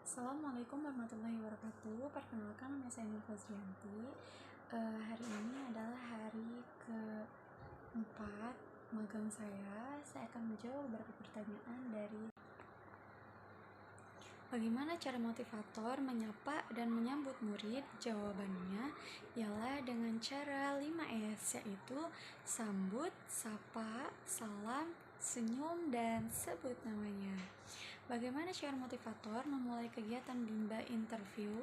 Assalamualaikum warahmatullahi wabarakatuh. Perkenalkan, nama saya Nur Fazrianti. Hari ini adalah hari keempat magang saya. Saya akan menjawab beberapa pertanyaan dari bagaimana cara motivator menyapa dan menyambut murid. Jawabannya ialah dengan cara 5S, yaitu sambut, sapa, salam, senyum, dan sebut namanya. Bagaimana cara motivator memulai kegiatan bimbel interview,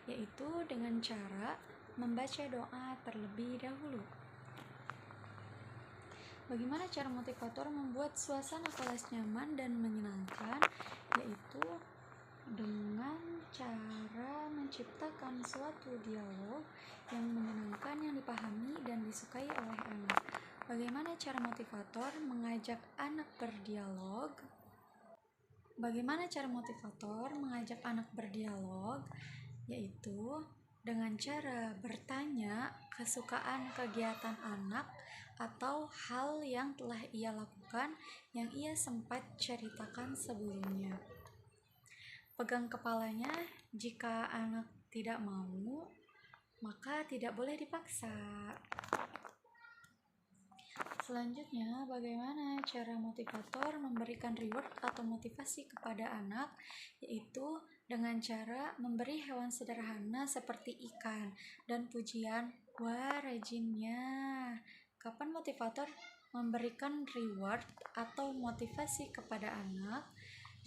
yaitu dengan cara membaca doa terlebih dahulu. Bagaimana cara motivator membuat suasana kelas nyaman dan menyenangkan, yaitu dengan cara menciptakan suatu dialog yang menyenangkan, yang dipahami dan disukai oleh anak. Bagaimana cara motivator mengajak anak berdialog? Bagaimana cara motivator mengajak anak berdialog? Yaitu dengan cara bertanya kesukaan kegiatan anak atau hal yang telah ia lakukan yang ia sempat ceritakan sebelumnya. Pegang kepalanya, jika anak tidak mau, maka tidak boleh dipaksa. Selanjutnya, bagaimana cara motivator memberikan reward atau motivasi kepada anak, yaitu dengan cara memberi hewan sederhana seperti ikan dan pujian, "Wah, rajinnya." Kapan motivator memberikan reward atau motivasi kepada anak?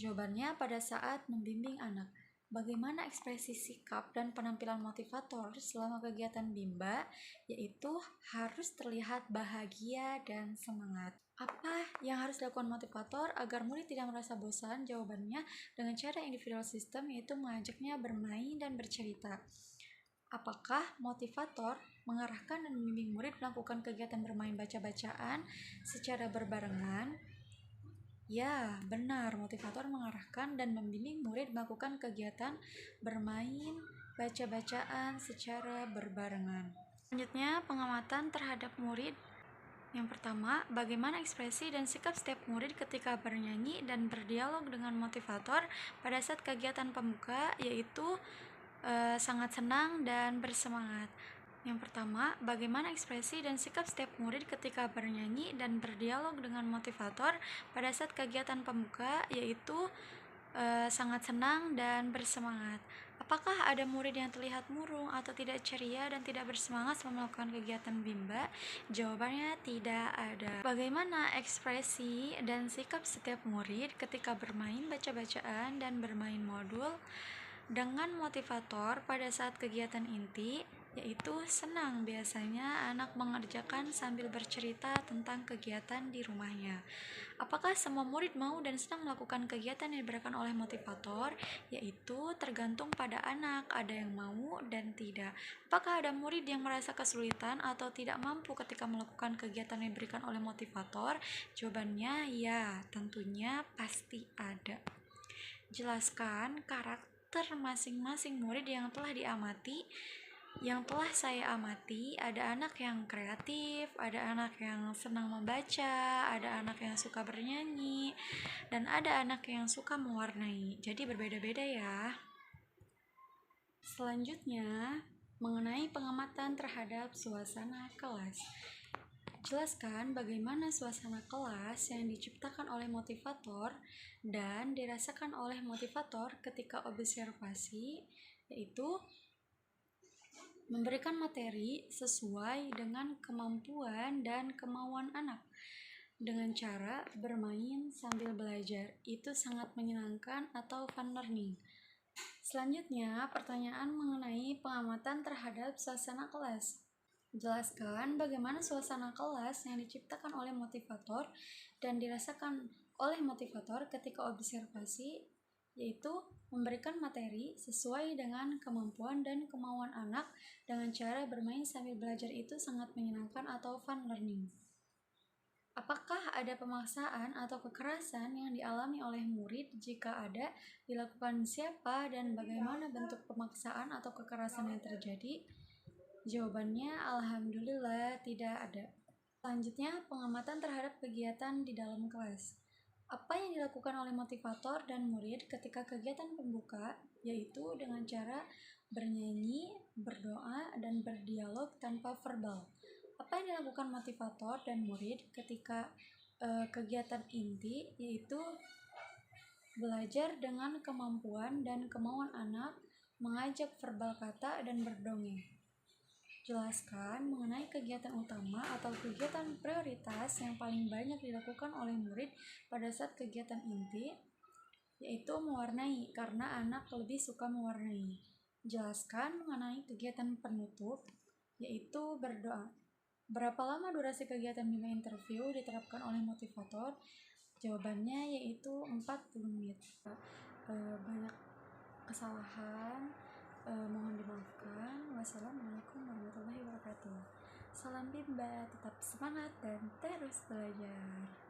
Jawabannya pada saat membimbing anak. Bagaimana ekspresi sikap dan penampilan motivator selama kegiatan bimba, yaitu harus terlihat bahagia dan semangat. Apa yang harus dilakukan motivator agar murid tidak merasa bosan? Jawabannya dengan cara individual system, yaitu mengajaknya bermain dan bercerita. Apakah motivator mengarahkan dan membimbing murid melakukan kegiatan bermain baca-bacaan secara berbarengan? Ya, benar. Motivator mengarahkan dan membimbing murid melakukan kegiatan bermain baca-bacaan secara berbarengan. Selanjutnya, pengamatan terhadap murid. Yang pertama, bagaimana ekspresi dan sikap setiap murid ketika bernyanyi dan berdialog dengan motivator pada saat kegiatan pembuka, yaitu sangat senang dan bersemangat. Yang pertama, bagaimana ekspresi dan sikap setiap murid ketika bernyanyi dan berdialog dengan motivator pada saat kegiatan pembuka, yaitu sangat senang dan bersemangat. Apakah ada murid yang terlihat murung atau tidak ceria dan tidak bersemangat selama melakukan kegiatan bimba? Jawabannya tidak ada. Bagaimana ekspresi dan sikap setiap murid ketika bermain baca-bacaan dan bermain modul dengan motivator pada saat kegiatan inti, yaitu senang. Biasanya anak mengerjakan sambil bercerita tentang kegiatan di rumahnya. Apakah semua murid mau dan senang melakukan kegiatan yang diberikan oleh motivator? Yaitu tergantung pada anak, ada yang mau dan tidak. Apakah ada murid yang merasa kesulitan atau tidak mampu ketika melakukan kegiatan yang diberikan oleh motivator? Jawabannya ya, tentunya pasti ada. Jelaskan karakter masing-masing murid yang telah diamati. Yang telah saya amati, ada anak yang kreatif, ada anak yang senang membaca, ada anak yang suka bernyanyi, dan ada anak yang suka mewarnai. Jadi berbeda-beda ya. Selanjutnya, mengenai pengamatan terhadap suasana kelas. Jelaskan bagaimana suasana kelas yang diciptakan oleh motivator dan dirasakan oleh motivator ketika observasi, yaitu memberikan materi sesuai dengan kemampuan dan kemauan anak dengan cara bermain sambil belajar. Itu sangat menyenangkan atau fun learning. Selanjutnya, pertanyaan mengenai pengamatan terhadap suasana kelas. Jelaskan bagaimana suasana kelas yang diciptakan oleh motivator dan dirasakan oleh motivator ketika observasi, yaitu memberikan materi sesuai dengan kemampuan dan kemauan anak dengan cara bermain sambil belajar. Itu sangat menyenangkan atau fun learning. Apakah ada pemaksaan atau kekerasan yang dialami oleh murid? Jika ada, dilakukan siapa dan bagaimana bentuk pemaksaan atau kekerasan yang terjadi? Jawabannya alhamdulillah tidak ada. Selanjutnya, pengamatan terhadap kegiatan di dalam kelas. Apa yang dilakukan oleh motivator dan murid ketika kegiatan pembuka, yaitu dengan cara bernyanyi, berdoa, dan berdialog tanpa verbal. Apa yang dilakukan motivator dan murid ketika kegiatan inti, yaitu belajar dengan kemampuan dan kemauan anak, mengajak verbal kata, dan berdongeng. Jelaskan mengenai kegiatan utama atau kegiatan prioritas yang paling banyak dilakukan oleh murid pada saat kegiatan inti, yaitu mewarnai, karena anak lebih suka mewarnai. Jelaskan mengenai kegiatan penutup, yaitu berdoa. Berapa lama durasi kegiatan bina interview diterapkan oleh motivator? Jawabannya yaitu 40 menit. Banyak kesalahan, mohon dimaafkan. Wassalamualaikum warahmatullahi wabarakatuh. Salam Bimba, tetap semangat dan terus belajar.